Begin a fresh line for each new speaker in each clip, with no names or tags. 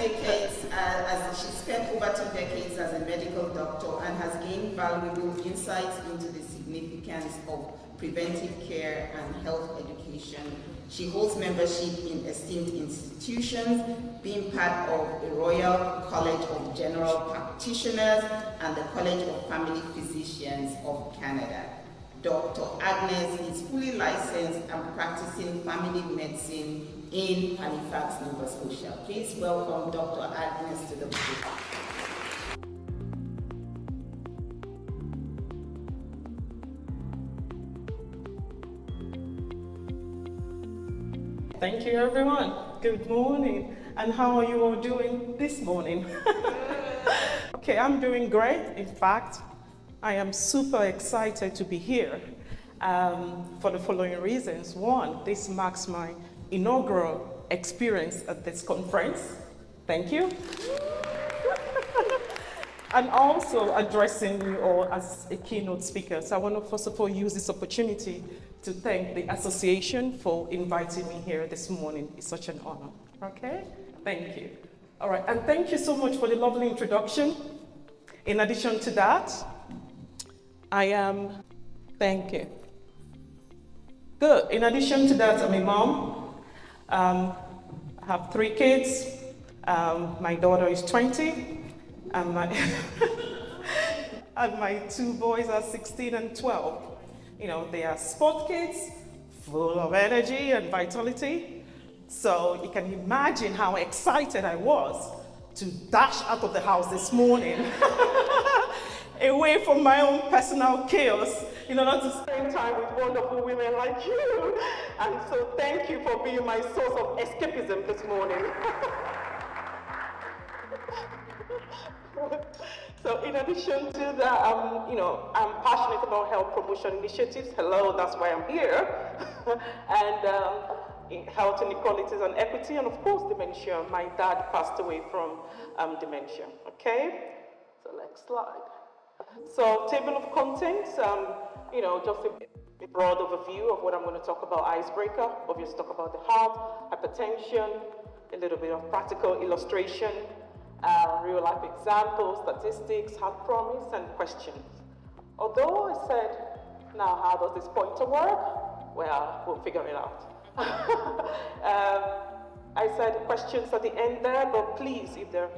She spent over 2 decades as a medical doctor and has gained valuable insights into the significance of preventive care and health education. She holds membership in esteemed institutions, being part of the Royal College of General Practitioners and the College of Family Physicians of Canada. Dr. Agnes is fully licensed and practicing family medicine in Halifax, Nova Scotia. Please welcome Dr. Agnes to the podium.
Thank you, everyone. Good morning. And how are you all doing this morning? Okay, I'm doing great. In fact, I am super excited to be here for the following reasons. One, this marks my inaugural experience at this conference. Thank you. And also addressing you all as a keynote speaker. So I want to first of all use this opportunity to thank the association for inviting me here this morning. It's such an honor. Okay? Thank you. All right, and thank you so much for the lovely introduction. In addition to that, thank you. Good. In addition to that, I'm a mom. I have 3 kids. My daughter is 20, and my 2 boys are 16 and 12. You know, they are sport kids, full of energy and vitality. So you can imagine how excited I was to dash out of the house this morning, away from my own personal chaos, in order to spend time with wonderful women like you. And so thank you for being my source of escapism this morning. So in addition to that, I'm passionate about health promotion initiatives. Hello, that's why I'm here. And health inequalities and equity, and of course dementia. My dad passed away from dementia. Okay, so next slide. So table of contents, just a broad overview of what I'm going to talk about. Icebreaker, obviously talk about the heart, hypertension, a little bit of practical illustration, real life examples, statistics, heart promise, and questions. Although I said, now how does this pointer work? Well, we'll figure it out. I said questions at the end there, but please, if there are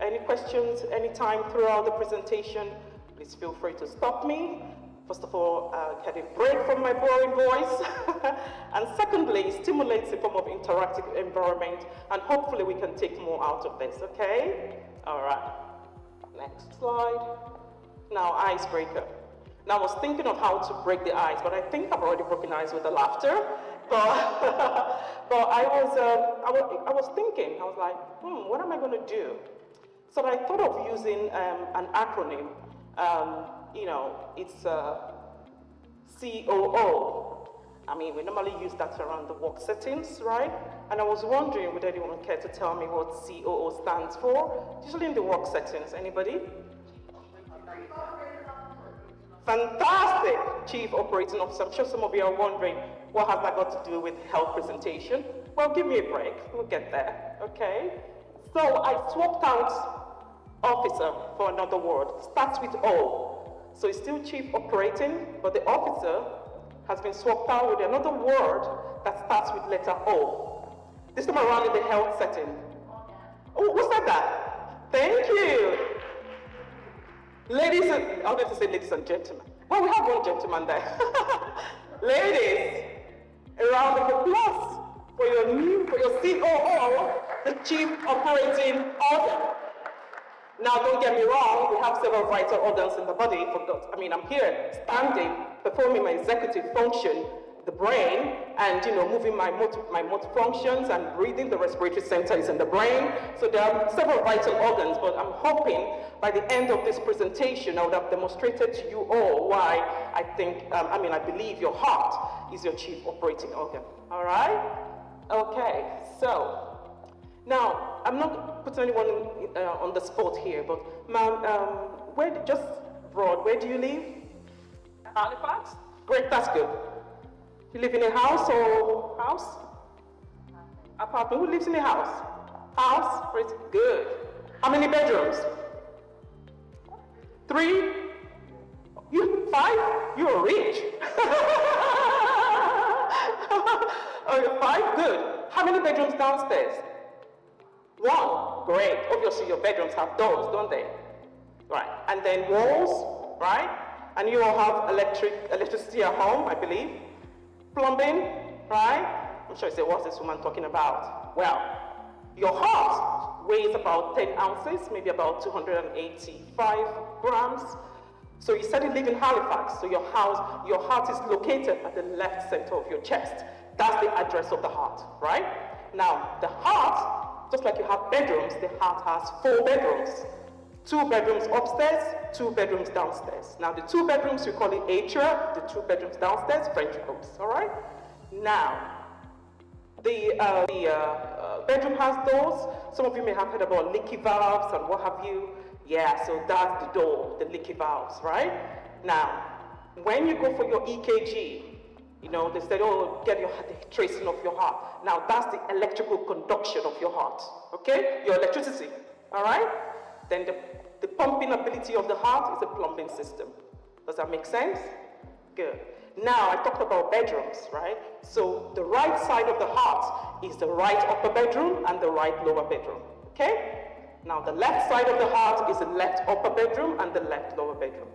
any questions anytime throughout the presentation, please feel free to stop me. First of all, get a break from my boring voice. And secondly, it stimulates a form of interactive environment, and hopefully we can take more out of this, okay? All right, next slide. Now, icebreaker. Now, I was thinking of how to break the ice, but I think I've already broken ice with the laughter. But I was thinking, I was like, what am I going to do? So I thought of using an acronym. It's COO. I mean, we normally use that around the work settings, right? And I was wondering, would anyone care to tell me what COO stands for? Usually in the work settings, anybody? Fantastic, Chief Operating Officer. I'm sure some of you are wondering, what has that got to do with health presentation? Well, give me a break, we'll get there, okay? So I swapped out officer for another word. Starts with O. So it's still Chief Operating, but the officer has been swapped out with another word that starts with letter O. This time around in the health setting. Oh, who said that? Thank you. Ladies and, I was going to say ladies and gentlemen. Well, we have one gentleman there. Ladies, a round of applause for your COO, the Chief Operating Officer. Now, don't get me wrong, we have several vital organs in the body. I'm here standing, performing my executive function, the brain, and moving my motor functions and breathing. The respiratory center is in the brain. So there are several vital organs, but I'm hoping by the end of this presentation, I would have demonstrated to you all why I believe your heart is your chief operating organ. All right? Okay, so now, I'm not putting anyone on the spot here, but ma'am, where do you live? Halifax? Great, that's good. You live in a house or house? Apartment. Who lives in a house? House? Good. How many bedrooms? 3? You 5? You're rich. Okay, 5, good. How many bedrooms downstairs? 1, great. Obviously your bedrooms have doors, don't they? Right, and then walls, right? And you all have electricity at home, I believe. Plumbing, right? I'm sure you say, what's this woman talking about? Well, your heart weighs about 10 ounces, maybe about 285 grams. So you said you live in Halifax, so your heart is located at the left center of your chest. That's the address of the heart, right? Now, the heart, just like you have bedrooms, the heart has 4 bedrooms. 2 bedrooms upstairs, 2 bedrooms downstairs. Now, the 2 bedrooms, we call it atria, the 2 bedrooms downstairs, ventricles, all right? Now, the bedroom has doors. Some of you may have heard about leaky valves and what have you. Yeah, so that's the door, the leaky valves, right? Now, when you go for your EKG, you know, they said, oh, get the tracing of your heart. Now, that's the electrical conduction of your heart, okay? Your electricity, all right? Then the pumping ability of the heart is a plumbing system. Does that make sense? Good. Now, I talked about bedrooms, right? So the right side of the heart is the right upper bedroom and the right lower bedroom, okay? Now, the left side of the heart is the left upper bedroom and the left lower bedroom.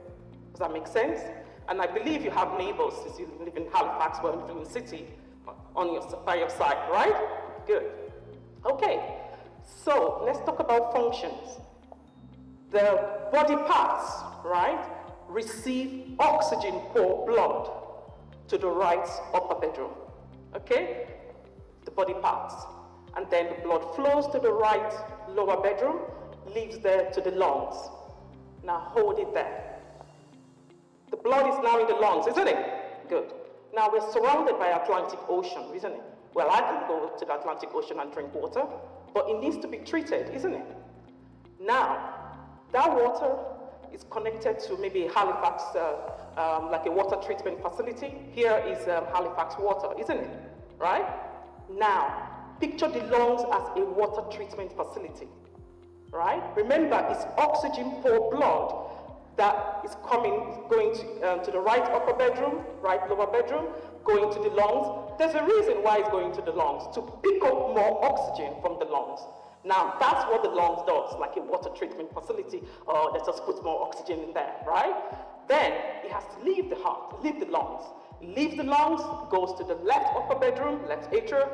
Does that make sense? And I believe you have neighbors, since you live in Halifax, well, you live in the city, by your side, right? Good. Okay, so let's talk about functions. The body parts, right, receive oxygen for blood to the right upper bedroom, okay? The body parts. And then the blood flows to the right lower bedroom, leaves there to the lungs. Now hold it there. The blood is now in the lungs, isn't it? Good. Now we're surrounded by Atlantic Ocean, isn't it? Well, I can go to the Atlantic Ocean and drink water, but it needs to be treated, isn't it? Now, that water is connected to maybe Halifax, like a water treatment facility. Here is Halifax water, isn't it? Right? Now, picture the lungs as a water treatment facility, right? Remember, it's oxygen for blood that is going to the right upper bedroom, right lower bedroom, going to the lungs. There's a reason why it's going to the lungs, to pick up more oxygen from the lungs. Now, that's what the lungs does, like a water treatment facility. Oh, let's just put more oxygen in there, right? Then it has to leave the heart, leave the lungs. Leave the lungs, goes to the left upper bedroom, left atria,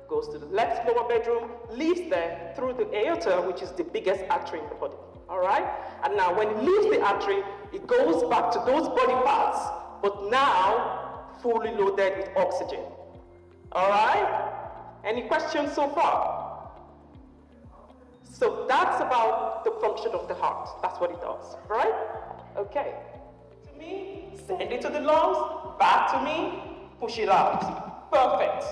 goes to the left lower bedroom, leaves there through the aorta, which is the biggest artery in the body, all right? And now when it leaves the artery, it goes back to those body parts, but now fully loaded with oxygen, all right? Any questions so far? So that's about the function of the heart. That's what it does, right? Okay. To me, send it to the lungs, back to me, push it out. Perfect.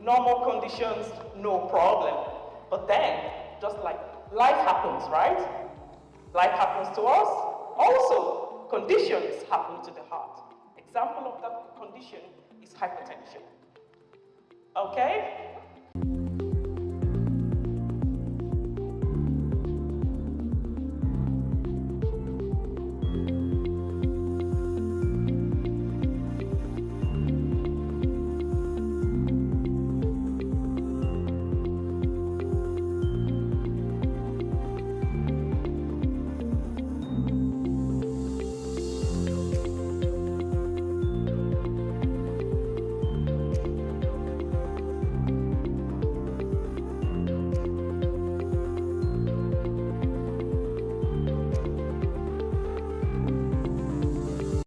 Normal conditions, no problem. But then, just like life happens, right? Life happens to us. Also, conditions happen to the heart. Example of that condition is hypertension. Okay?